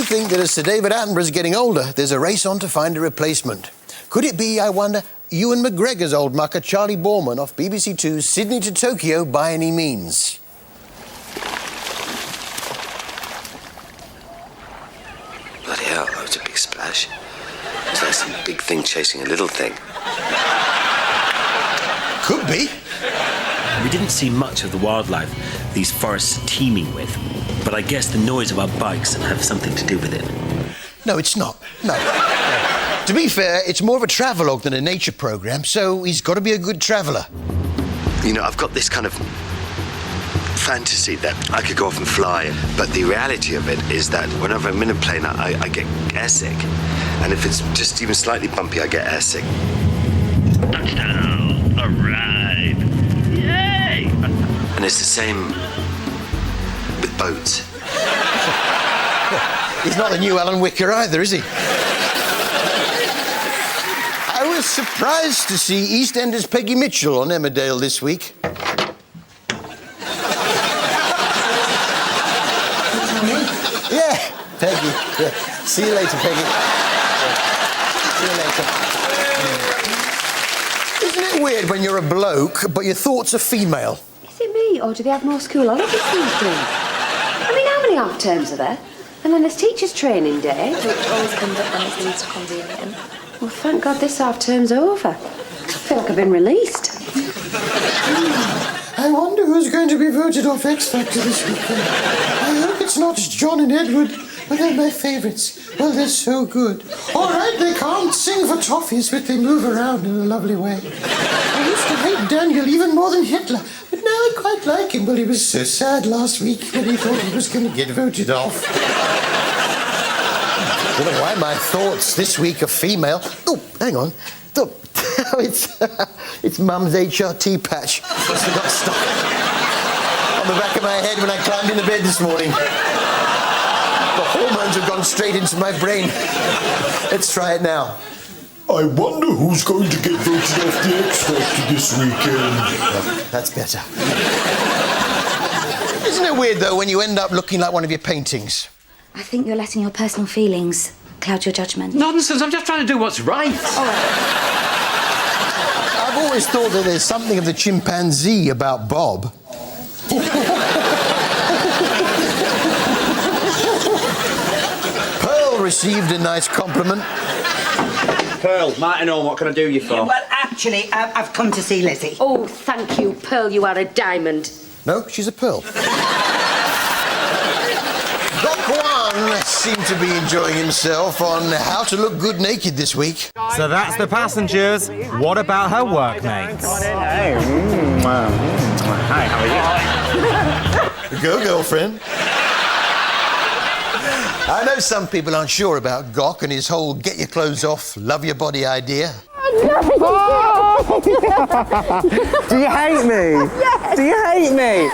think that as Sir David Attenborough's getting older, there's a race on to find a replacement. Could it be, I wonder, Ewan McGregor's old mucker Charlie Borman off BBC Two's Sydney to Tokyo by any means? Bloody hell, that was a big splash. It's like some big thing chasing a little thing. Could be. We didn't see much of the wildlife these forests are teeming with, but I guess the noise of our bikes have something to do with it. No, it's not. No. To be fair, it's more of a travelogue than a nature programme, so he's got to be a good traveller. You know, I've got this kind of fantasy that I could go off and fly, but the reality of it is that whenever I'm in a plane, I get airsick. And if it's just even slightly bumpy, I get airsick. Touchdown! Arrived! Yay! And it's the same with boats. He's not the new Alan Wicker either, is he? I was surprised to see EastEnders Peggy Mitchell on Emmerdale this week. Yeah, Peggy. Yeah. See you later, Peggy. See you later. Isn't it weird when you're a bloke, but your thoughts are female? Is it me, or do they have more school holidays these days? I mean, how many half terms are there? And then there's teachers' training day. Which always comes up when it's least convenient. Well, thank God this half term's over. I feel like I've been released. I wonder who's going to be voted off X Factor this weekend. I hope it's not John and Edward. Well, they're my favourites. Well, they're so good. All right, they can't sing for toffees, but they move around in a lovely way. I used to hate Daniel even more than Hitler, but now I quite like him. Well, he was so sad last week when he thought he was going to get voted off. I don't know why my thoughts this week are female. Oh, hang on. Oh, it's Mum's HRT patch. Must have got stuck on the back of my head when I climbed into bed this morning. The hormones have gone straight into my brain. Let's try it now. I wonder who's going to get voted off the X Factor this weekend. Oh, that's better. Isn't it weird, though, when you end up looking like one of your paintings? I think you're letting your personal feelings cloud your judgment. Nonsense, I'm just trying to do what's right. I've always thought that there's something of the chimpanzee about Bob. Pearl received a nice compliment. Pearl, Martin Home, what can I do you for? Yeah, well, actually, I've come to see Lizzie. Oh, thank you, Pearl, you are a diamond. No, she's a pearl. Doc One seemed to be enjoying himself on how to look good naked this week. So that's the passengers. What about her workmates? Hey, hi, how are you? Go, girlfriend. I know some people aren't sure about Gok and his whole get your clothes off, love your body idea. Do you hate me? Yes. Do you hate me?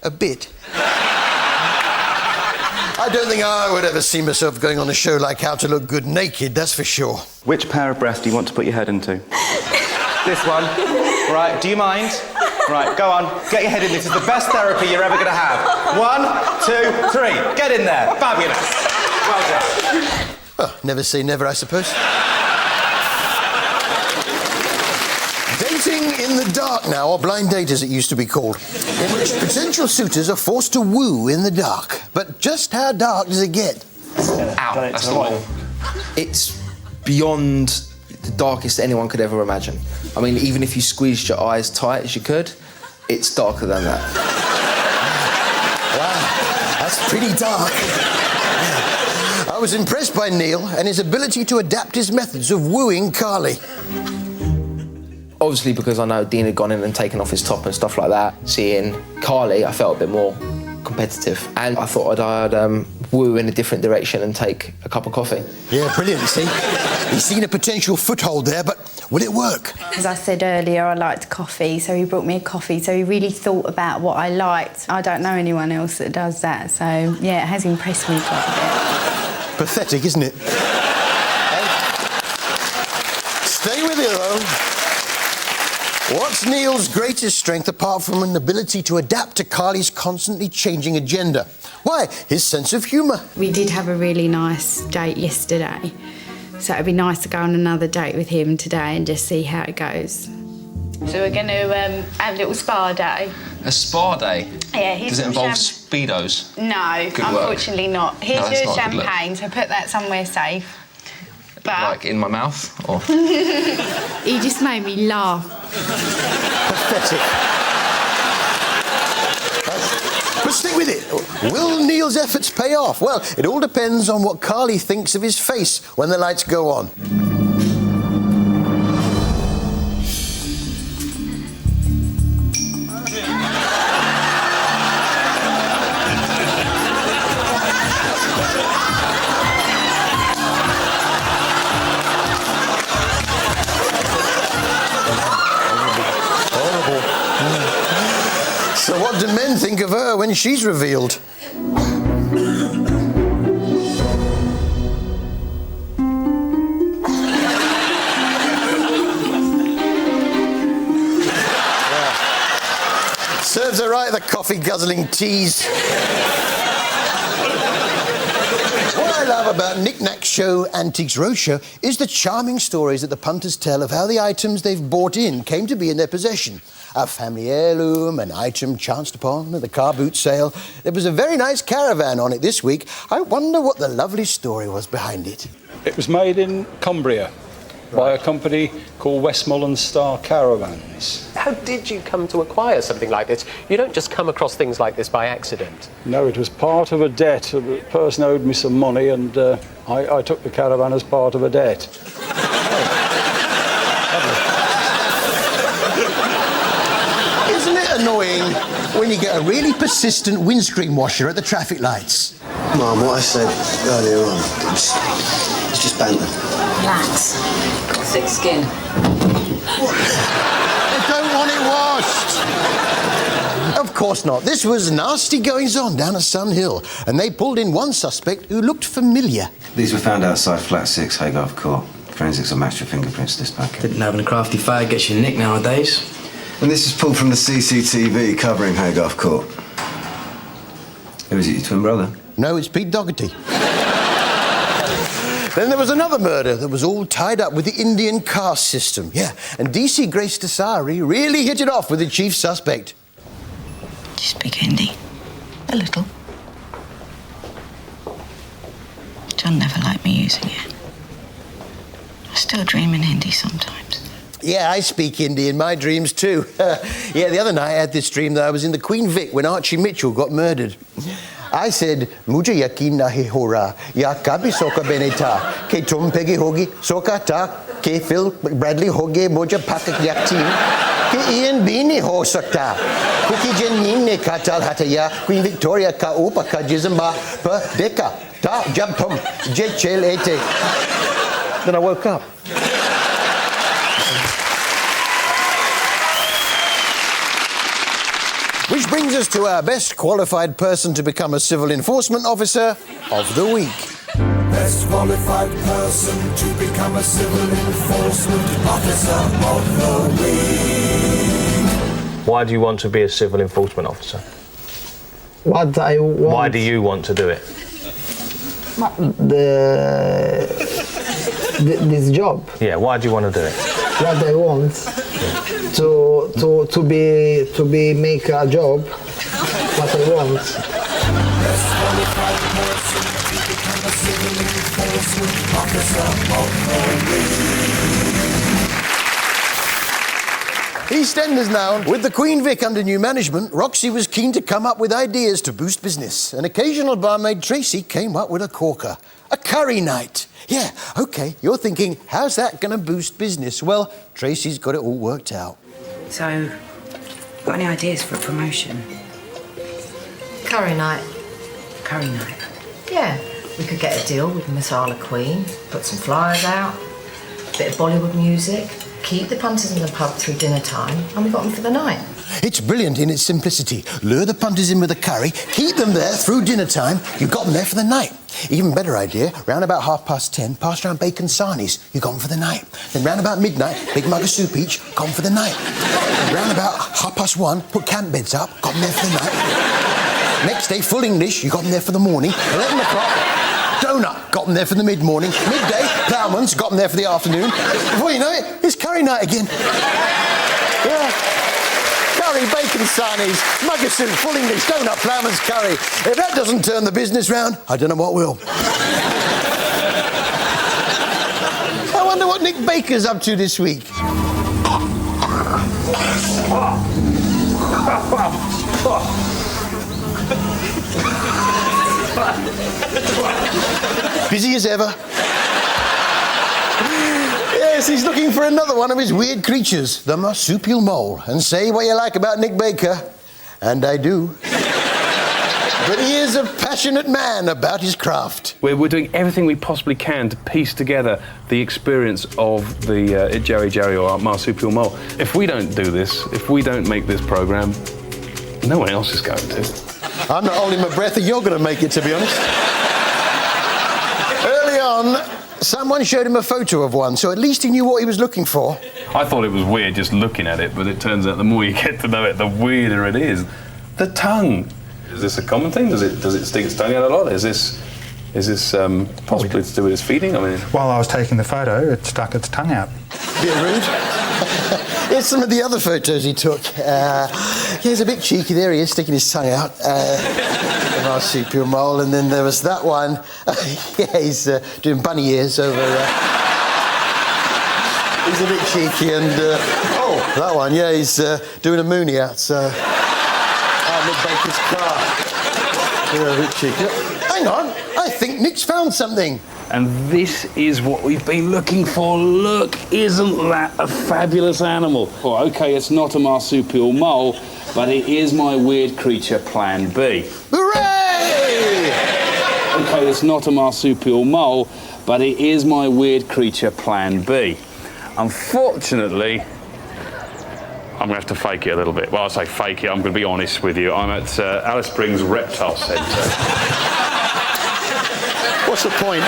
A bit. I don't think I would ever see myself going on a show like How to Look Good Naked, that's for sure. Which pair of breasts do you want to put your head into? This one. Right, do you mind? Right, go on. Get your head in. This is the best therapy you're ever going to have. 1, 2, 3. Get in there. Fabulous. Well done. Well, never say never, I suppose. Dating in the dark now, or blind date as it used to be called, in which potential suitors are forced to woo in the dark. But just how dark does it get? Ow, that's the one. It's beyond the darkest anyone could ever imagine. I mean, even if you squeezed your eyes tight as you could, it's darker than that. Wow, that's pretty dark. I was impressed by Neil and his ability to adapt his methods of wooing Carly. Obviously, because I know Dean had gone in and taken off his top and stuff like that, seeing Carly, I felt a bit more competitive. And I thought I'd woo in a different direction and take a cup of coffee. Yeah, brilliant, see? He's seen a potential foothold there, but will it work? As I said earlier, I liked coffee, so he brought me a coffee, so he really thought about what I liked. I don't know anyone else that does that, so, yeah, it has impressed me quite a bit. Pathetic, isn't it? Stay with you, though. What's Neil's greatest strength apart from an ability to adapt to Carly's constantly changing agenda? Why, his sense of humour. We did have a really nice date yesterday, so it'd be nice to go on another date with him today and just see how it goes. So we're going to have a little spa day. A spa day? Yeah, here's Does it some involve Speedos? No, Good work. unfortunately not. Here's No, that's your not good luck. champagne, so put that somewhere safe. But Like in my mouth? Or... he just made me laugh. Pathetic. But stick with it. Will Neil's efforts pay off? Well, it all depends on what Carly thinks of his face when the lights go on. So what do men think of her when she's revealed? Serves her right, the coffee-guzzling tease. What I love about Knick Knack Show Antiques Roadshow is the charming stories that the punters tell of how the items they've bought in came to be in their possession. A family heirloom, an item chanced upon at the car boot sale. There was a very nice caravan on it this week. I wonder what the lovely story was behind it. It was made in Cumbria by a company called Westmoreland Star Caravans. How did you come to acquire something like this? You don't just come across things like this by accident. No, it was part of a debt. The person owed me some money and I took the caravan as part of a debt. Isn't it annoying when you get a really persistent windscreen washer at the traffic lights? Mum, what I said earlier on, it's just banter. Relax. Got thick skin. I don't want it washed. Of course not. This was nasty goings-on down at Sun Hill, and they pulled in one suspect who looked familiar. These were found outside Flat 6, Haygarth Court. Forensics will match your fingerprints to this packet. Didn't having a crafty fire gets you nicked nowadays. And this is pulled from the CCTV covering Haygarth Court. Who is it, your twin brother? No, it's Pete Doherty. Then there was another murder that was all tied up with the Indian caste system. Yeah, and DC Grace Desari really hit it off with the chief suspect. Do you speak Hindi? A little. John never liked me using it. I still dream in Hindi sometimes. Yeah, I speak Hindi in my dreams too. Yeah, the other night I had this dream that I was in the Queen Vic when Archie Mitchell got murdered. I said, "Mujhe yakin nahi ho raha, ya kabhi soka bene tha, ke tum pegi hogi soka ta, ke Phil Bradley hoge moja patak yaktin, ke Ian B nahi ho sakta, kuki janin ne katal hataya, Queen Victoria ka upa ka jizamba pa deka ta jab tum je chel ete." Then I woke up. Which brings us to our best qualified person to become a civil enforcement officer of the week. Best qualified person to become a civil enforcement officer of the week. Why do you want to be a civil enforcement officer? What I want... Why do you want to do it? This job. Yeah, why do you want to do it? What I want to be make a job. What I want. Best qualified person to become a civil enforcement officer of the week. EastEnders now. With the Queen Vic under new management, Roxy was keen to come up with ideas to boost business. An occasional barmaid Tracy came up with a corker. A curry night. Yeah, OK, you're thinking, how's that going to boost business? Well, Tracy's got it all worked out. So, got any ideas for a promotion? Curry night. Curry night. Yeah, we could get a deal with Masala Queen, put some flyers out, a bit of Bollywood music, keep the punters in the pub through dinner time, and we got them for the night. It's brilliant in its simplicity. Lure the punters in with a curry, keep them there through dinner time, you've got them there for the night. Even better idea, round about 10:30, pass round bacon sarnies, you've got them for the night. Then round about midnight, big mug of soup each, got them for the night. Then round about 1:30, put camp beds up, got them there for the night. Next day, full English, you got them there for the morning. 11 o'clock, donut, got them there for the mid-morning. Midday, ploughman's, got them there for the afternoon. Before you know it, it's curry night again. Yeah. Curry, bacon sarnies, mugger soup, full English, donut, ploughman's, curry. If that doesn't turn the business round, I don't know what will. I wonder what Nick Baker's up to this week. Busy as ever. Yes, he's looking for another one of his weird creatures, the marsupial mole. And say what you like about Nick Baker, and I do. But he is a passionate man about his craft. We're doing everything we possibly can to piece together the experience of the Jerry or our marsupial mole. If we don't do this, if we don't make this programme, no one else is going to. I'm not holding my breath that you're going to make it, to be honest. Early on, someone showed him a photo of one, so at least he knew what he was looking for. I thought it was weird just looking at it, but it turns out the more you get to know it, the weirder it is. The tongue. Is this a common thing? Does it stick its tongue out a lot? Is this possibly to do with its feeding? I mean, while I was taking the photo, it stuck its tongue out. Bit rude. Here's some of the other photos he took. He's a bit cheeky. There he is, sticking his tongue out. The marsupial mole. And then there was that one. Yeah, he's doing bunny ears over. He's a bit cheeky. And oh, that one. Yeah, he's doing a moonie out. Nick Baker's car. Yeah, a bit cheeky. Hang on. I think Nick's found something. and this is what we've been looking for. Look, isn't that a fabulous animal? Well, OK, it's not a marsupial mole, but it is my weird creature Plan B. Hooray! OK, it's not a marsupial mole, but it is my weird creature Plan B. Unfortunately, I'm going to have to fake it a little bit. Well, I say fake it, I'm going to be honest with you. I'm at Alice Springs Reptile Centre. What's the point?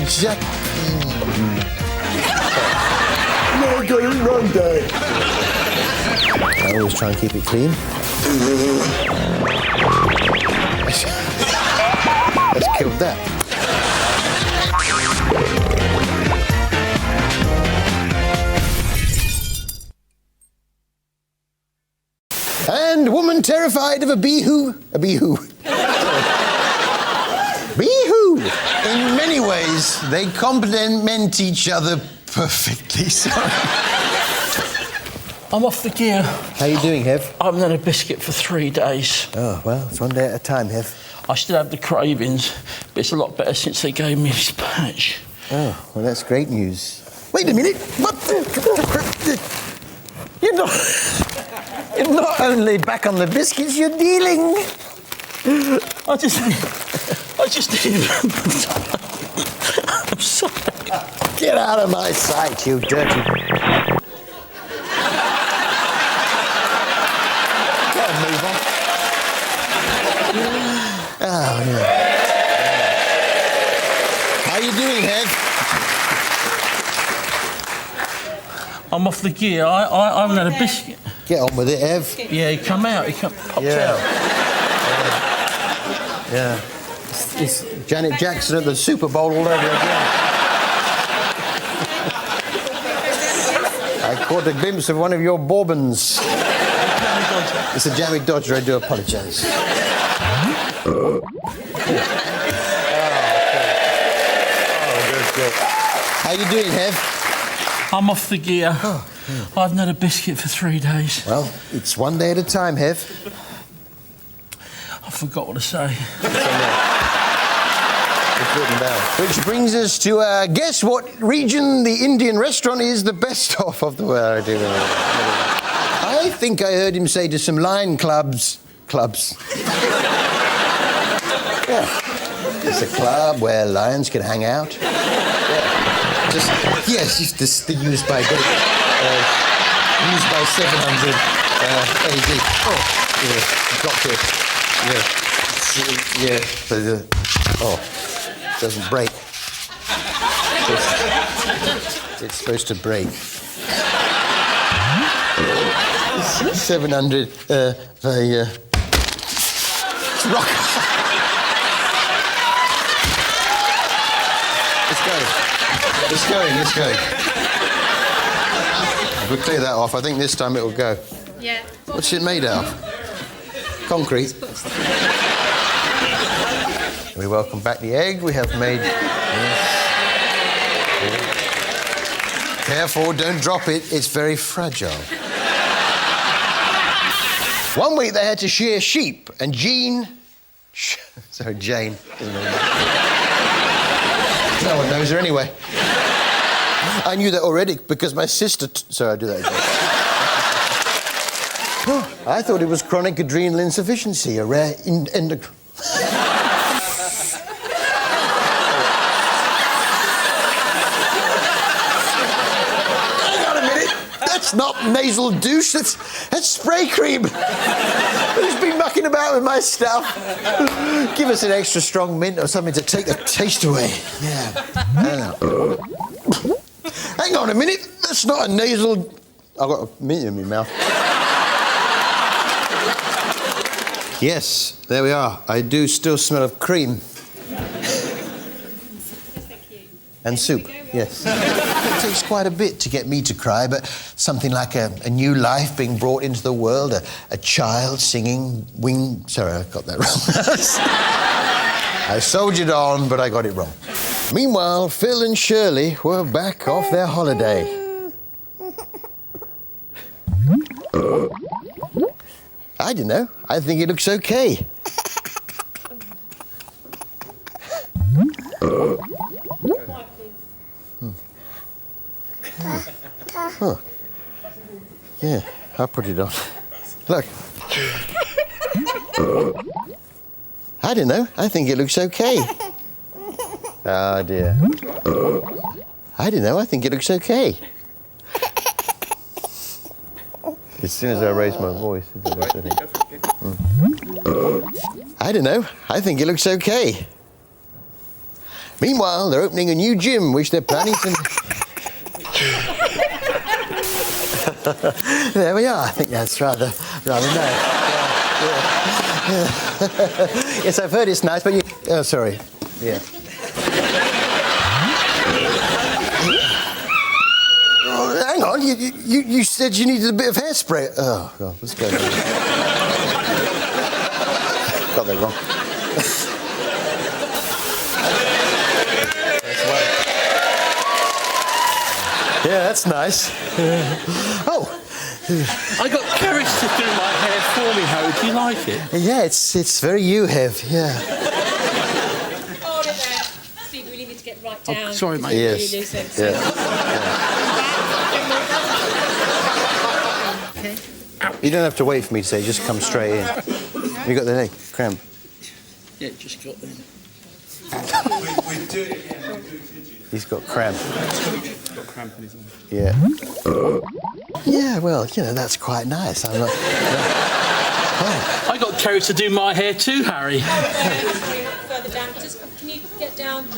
Exactly. No, I got it wrong, Dad. I always try and keep it clean. Let's kill that. And woman terrified of a bee-hoo. A bee-hoo. Bee-hoo! In many ways, they complement each other perfectly. Sorry. I'm off the gear. How you doing, Hev? I haven't had a biscuit for 3 days. Oh, well, it's one day at a time, Hev. I still have the cravings, but it's a lot better since they gave me this patch. Oh, well, that's great news. Wait a minute. What the... You're not only back on the biscuits, you're dealing. I just need... I'm sorry. Get out of my sight, you dirty... Go on, move on. Oh, no. How you doing, Hev? I'm off the gear. I haven't had a biscuit. Get on with it, Hev. Yeah, he popped out. Yeah. It's Janet Jackson at the Super Bowl all over again. I caught a glimpse of one of your bourbons. It's a jammy Dodger, I do apologise. Good. How you doing, Hev? I'm off the gear. I haven't had a biscuit for 3 days. Well, it's one day at a time, Hev. I forgot what to say. It's written down. Which brings us to guess what region the Indian restaurant is the best of the world. I think I heard him say to some lion clubs. Yeah. It's a club where lions can hang out. Yeah. Yes, they're used by 700 AD. Oh, yeah, got to. Yeah. Oh. Doesn't break. It's supposed to break. 700 rock. It's going. If we clear that off, I think this time it'll go. Yeah. What's it made out of? Concrete. We welcome back the egg we have made. Yes. Careful, don't drop it. It's very fragile. One week they had to shear sheep, and Jane. No one knows her anyway. I knew that already because my sister. Sorry, I'll do that again. I thought it was chronic adrenal insufficiency, a rare endocrine. That's not nasal douche, that's spray cream. Who's been mucking about with my stuff? Give us an extra strong mint or something to take the taste away. Yeah. I don't know. Hang on a minute, that's not a nasal... I've got a mint in my mouth. Yes, there we are. I do still smell of cream. And soup, yes. It takes quite a bit to get me to cry, but something like a new life being brought into the world, a child singing Sorry, I got that wrong. I soldiered on, but I got it wrong. Meanwhile, Phil and Shirley were back off their holiday. I don't know. I think it looks okay. Huh. Yeah, I'll put it on. Look. I don't know. I think it looks okay. Oh, dear. I don't know. I think it looks okay. As soon as I raise my voice... I don't know. I think it looks okay. Meanwhile, they're opening a new gym, which they're planning to... There we are. I think that's rather nice. Yeah. Yes, I've heard it's nice, but you... Oh, sorry. Yeah. Oh, hang on. You said you needed a bit of hairspray. Oh, God. Let's go. Got that wrong. Yeah, that's nice. Oh. I got Keris to do my hair for me, Harry. Do you like it? Yeah, it's very you, Hev, yeah. Hold it there. Steve, we really need to get right down. Oh, sorry, mate. Yes. Really loose Yeah. Okay. You don't have to wait for me to say, just come straight in. You got the leg cramp? Yeah, just got them. He's got cramp. He's got cramp in his arm. Yeah. Yeah, well, that's quite nice. I'm not... I got Keris to do my hair too, Harry. Further down. Just, can you get down?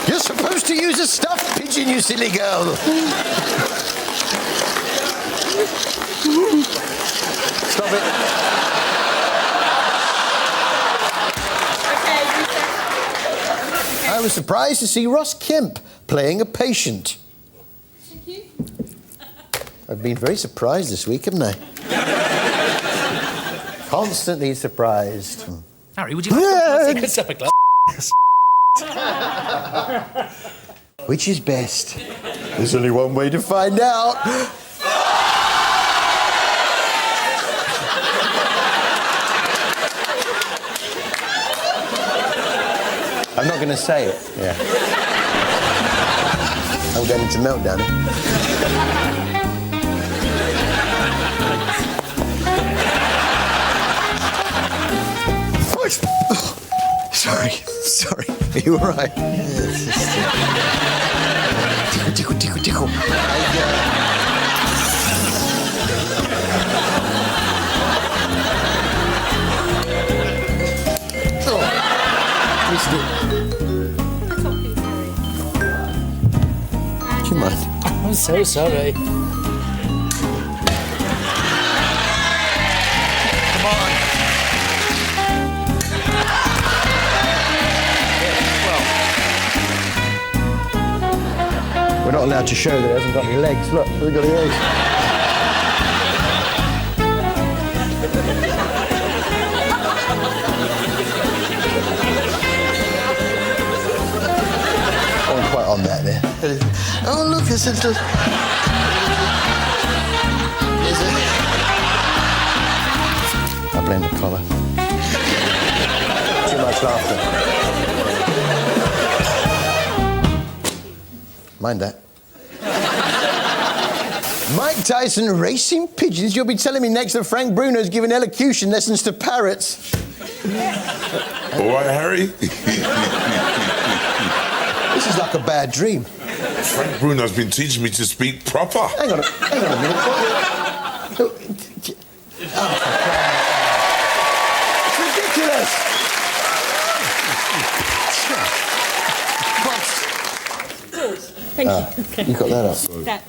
You're supposed to use a stuffed pigeon, you silly girl. Stop it. I was surprised to see Ross Kemp playing a patient. Thank you. I've been very surprised this week, haven't I? Constantly surprised. Harry, would you like to sip a glass? Which is best? There's only one way to find out. I'm not going to say it. Yeah. I'm going into meltdown. Sorry. Are you all right? Tickle. Do you mind? I'm so sorry. Come on. We're not allowed to show that it hasn't got any legs. Look, we've got any legs. I'm quite on that there. Oh, look, it's a little... Is it? I blame the collar. Too much laughter. Mind that. Mike Tyson racing pigeons. You'll be telling me next that Frank Bruno's giving elocution lessons to parrots. All right, Harry? This is like a bad dream. Frank Bruno's been teaching me to speak proper. Hang on a minute. It's ridiculous. Thank you. You got that up. That's...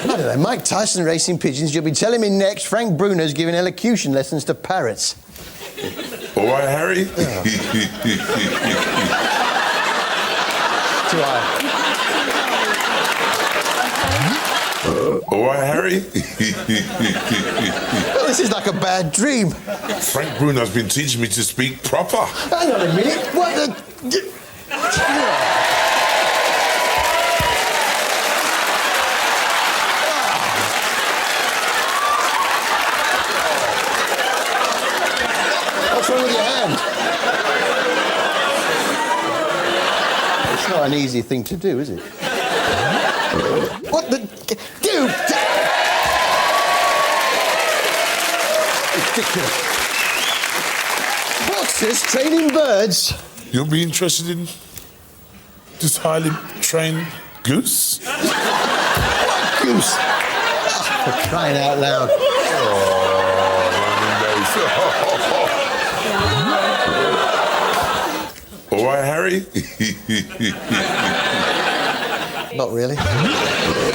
I don't know, Mike Tyson racing pigeons. You'll be telling me next Frank Bruno's giving elocution lessons to parrots. All right, Harry? Too high. All right, Harry? Well, this is like a bad dream. Frank Bruno's been teaching me to speak proper. Hang on a minute. What the... What's wrong with your hand? It's not an easy thing to do, is it? What the... Dude! Ridiculous. Boxers training birds. You'll be interested in this highly trained goose? What goose? Oh, for crying out loud. All right, Harry? Not really.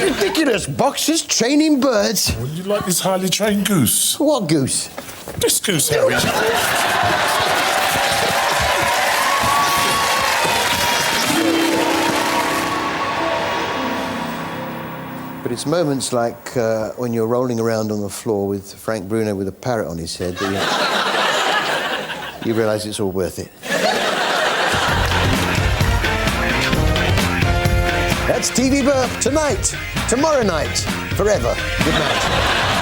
Ridiculous. Boxers training birds. Would you like this highly trained goose? What goose? This goose, Harry. But it's moments like when you're rolling around on the floor with Frank Bruno with a parrot on his head that you realise it's all worth it. That's TV Burp tonight, tomorrow night, forever. Good night.